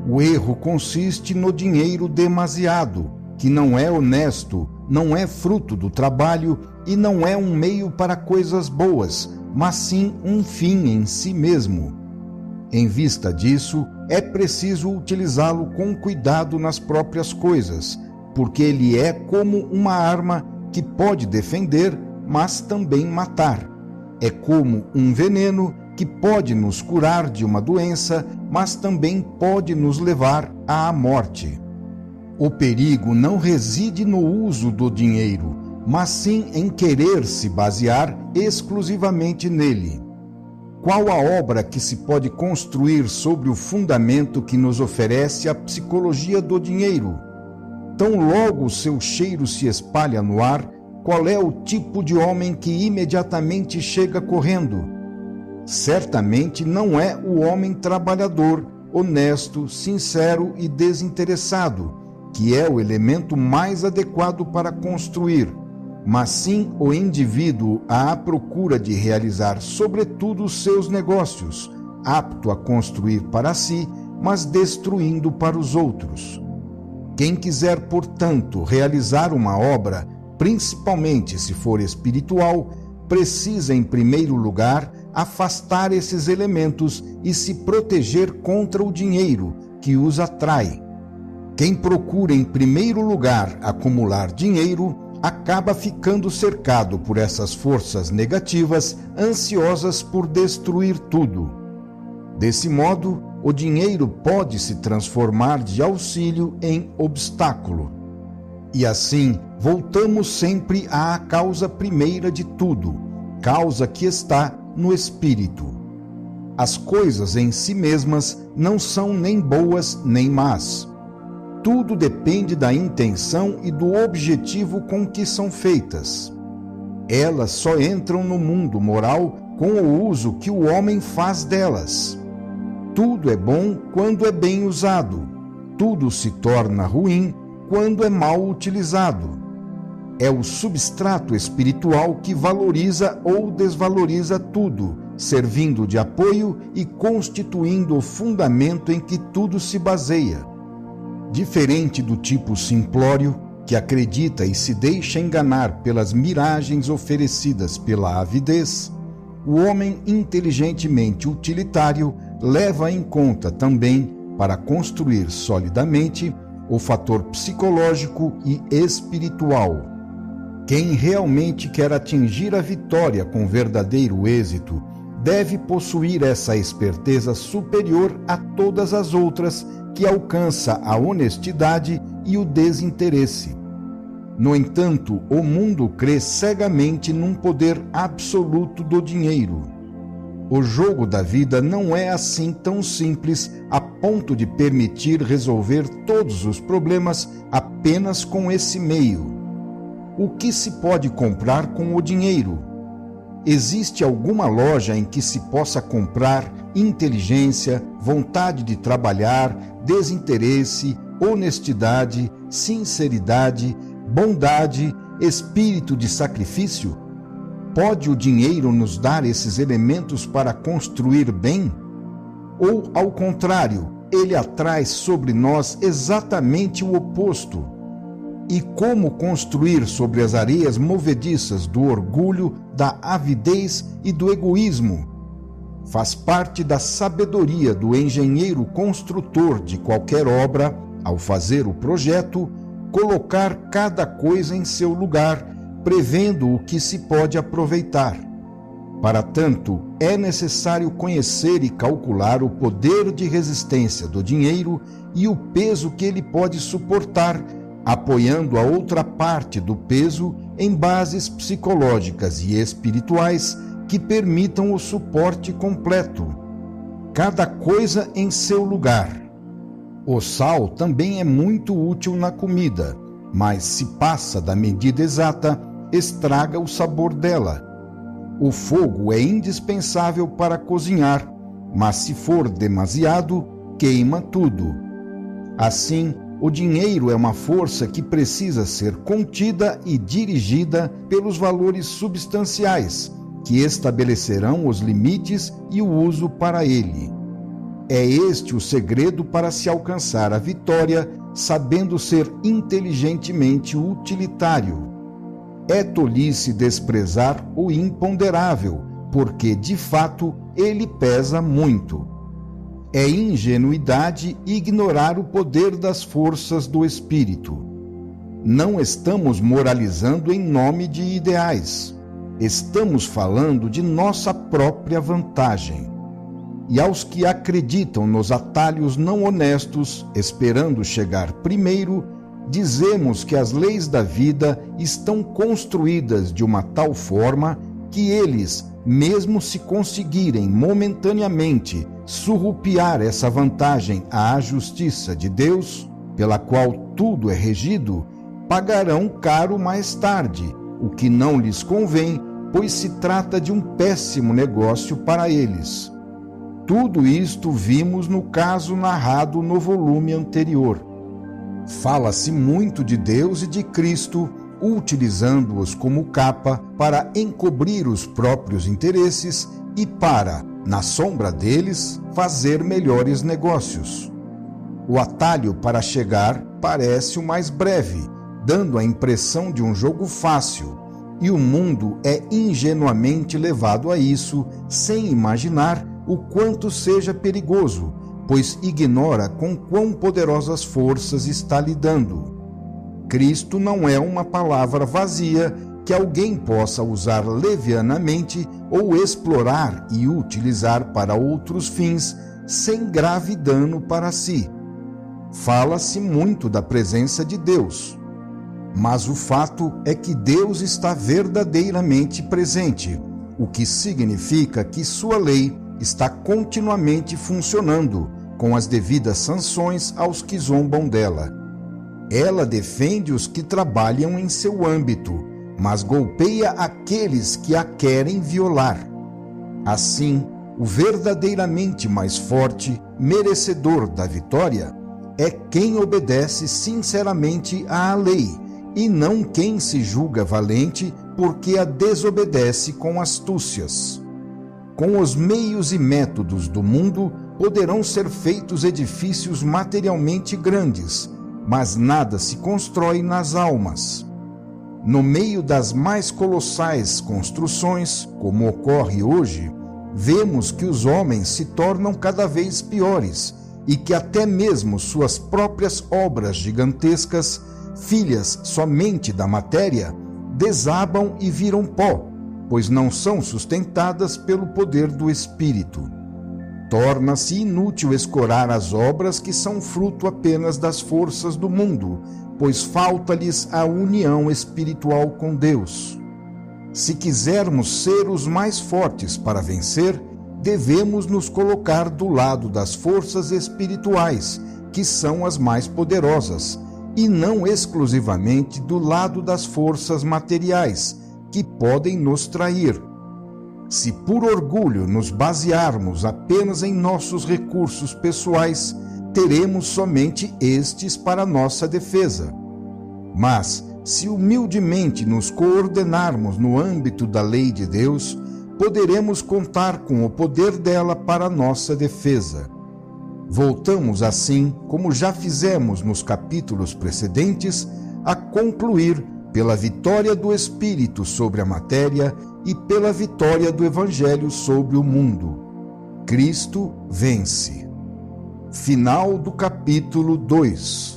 O erro consiste no dinheiro demasiado, que não é honesto, não é fruto do trabalho e não é um meio para coisas boas, mas sim um fim em si mesmo. Em vista disso, é preciso utilizá-lo com cuidado nas próprias coisas, porque ele é como uma arma que pode defender, mas também matar. É como um veneno que pode nos curar de uma doença, mas também pode nos levar à morte. O perigo não reside no uso do dinheiro, mas sim em querer se basear exclusivamente nele. Qual a obra que se pode construir sobre o fundamento que nos oferece a psicologia do dinheiro? Tão logo o seu cheiro se espalha no ar, qual é o tipo de homem que imediatamente chega correndo? Certamente não é o homem trabalhador, honesto, sincero e desinteressado, que é o elemento mais adequado para construir, mas sim o indivíduo à procura de realizar sobretudo os seus negócios, apto a construir para si, mas destruindo para os outros. Quem quiser, portanto, realizar uma obra, principalmente se for espiritual, precisa, em primeiro lugar, afastar esses elementos e se proteger contra o dinheiro que os atrai. Quem procura, em primeiro lugar, acumular dinheiro, acaba ficando cercado por essas forças negativas, ansiosas por destruir tudo. Desse modo, o dinheiro pode se transformar de auxílio em obstáculo. E assim, voltamos sempre à causa primeira de tudo, causa que está no espírito. As coisas em si mesmas não são nem boas nem más. Tudo depende da intenção e do objetivo com que são feitas. Elas só entram no mundo moral com o uso que o homem faz delas. Tudo é bom quando é bem usado. Tudo se torna ruim quando é mal utilizado. É o substrato espiritual que valoriza ou desvaloriza tudo, servindo de apoio e constituindo o fundamento em que tudo se baseia. Diferente do tipo simplório, que acredita e se deixa enganar pelas miragens oferecidas pela avidez, o homem inteligentemente utilitário leva em conta também, para construir solidamente, o fator psicológico e espiritual. Quem realmente quer atingir a vitória com verdadeiro êxito deve possuir essa esperteza superior a todas as outras, que alcança a honestidade e o desinteresse. No entanto, o mundo crê cegamente num poder absoluto do dinheiro. O jogo da vida não é assim tão simples a ponto de permitir resolver todos os problemas apenas com esse meio. O que se pode comprar com o dinheiro? existe alguma loja em que se possa comprar inteligência, vontade de trabalhar, desinteresse, honestidade, sinceridade, bondade, espírito de sacrifício? Pode o dinheiro nos dar esses elementos para construir bem? Ou, ao contrário, ele atrai sobre nós exatamente o oposto? E como construir sobre as areias movediças do orgulho, da avidez e do egoísmo? Faz parte da sabedoria do engenheiro construtor de qualquer obra, ao fazer o projeto, colocar cada coisa em seu lugar, prevendo o que se pode aproveitar. Para tanto, é necessário conhecer e calcular o poder de resistência do dinheiro e o peso que ele pode suportar, apoiando a outra parte do peso em bases psicológicas e espirituais que permitam o suporte completo. Cada coisa em seu lugar. O sal também é muito útil na comida, mas se passa da medida exata, estraga o sabor dela. O fogo é indispensável para cozinhar, mas se for demasiado, queima tudo. Assim, o dinheiro é uma força que precisa ser contida e dirigida pelos valores substanciais, que estabelecerão os limites e o uso para ele. É este o segredo para se alcançar a vitória, sabendo ser inteligentemente utilitário. É tolice desprezar o imponderável, porque, de fato, ele pesa muito. É ingenuidade ignorar o poder das forças do espírito. Não estamos moralizando em nome de ideais. Estamos falando de nossa própria vantagem. E aos que acreditam nos atalhos não honestos, esperando chegar primeiro, dizemos que as leis da vida estão construídas de uma tal forma que eles, mesmo se conseguirem momentaneamente surrupiar essa vantagem à justiça de Deus, pela qual tudo é regido, pagarão caro mais tarde, o que não lhes convém, pois se trata de um péssimo negócio para eles. Tudo isto vimos no caso narrado no volume anterior. Fala-se muito de Deus e de Cristo, utilizando-os como capa para encobrir os próprios interesses e para, na sombra deles, fazer melhores negócios. O atalho para chegar parece o mais breve, dando a impressão de um jogo fácil, e o mundo é ingenuamente levado a isso, sem imaginar o quanto seja perigoso, pois ignora com quão poderosas forças está lidando. Cristo não é uma palavra vazia que alguém possa usar levianamente ou explorar e utilizar para outros fins, sem grave dano para si. Fala-se muito da presença de Deus, mas o fato é que Deus está verdadeiramente presente, o que significa que sua lei está continuamente funcionando, com as devidas sanções aos que zombam dela. Ela defende os que trabalham em seu âmbito, mas golpeia aqueles que a querem violar. Assim, o verdadeiramente mais forte, merecedor da vitória, é quem obedece sinceramente à lei, e não quem se julga valente porque a desobedece com astúcias. Com os meios e métodos do mundo, poderão ser feitos edifícios materialmente grandes, mas nada se constrói nas almas. No meio das mais colossais construções, como ocorre hoje, vemos que os homens se tornam cada vez piores e que até mesmo suas próprias obras gigantescas, filhas somente da matéria, desabam e viram pó, pois não são sustentadas pelo poder do Espírito. Torna-se inútil escorar as obras que são fruto apenas das forças do mundo, pois falta-lhes a união espiritual com Deus. Se quisermos ser os mais fortes para vencer, devemos nos colocar do lado das forças espirituais, que são as mais poderosas, e não exclusivamente do lado das forças materiais, que podem nos trair. Se por orgulho nos basearmos apenas em nossos recursos pessoais, teremos somente estes para nossa defesa. Mas, se humildemente nos coordenarmos no âmbito da lei de Deus, poderemos contar com o poder dela para nossa defesa. Voltamos assim, como já fizemos nos capítulos precedentes, a concluir pela vitória do Espírito sobre a matéria e pela vitória do Evangelho sobre o mundo. Cristo vence. Final do capítulo 2.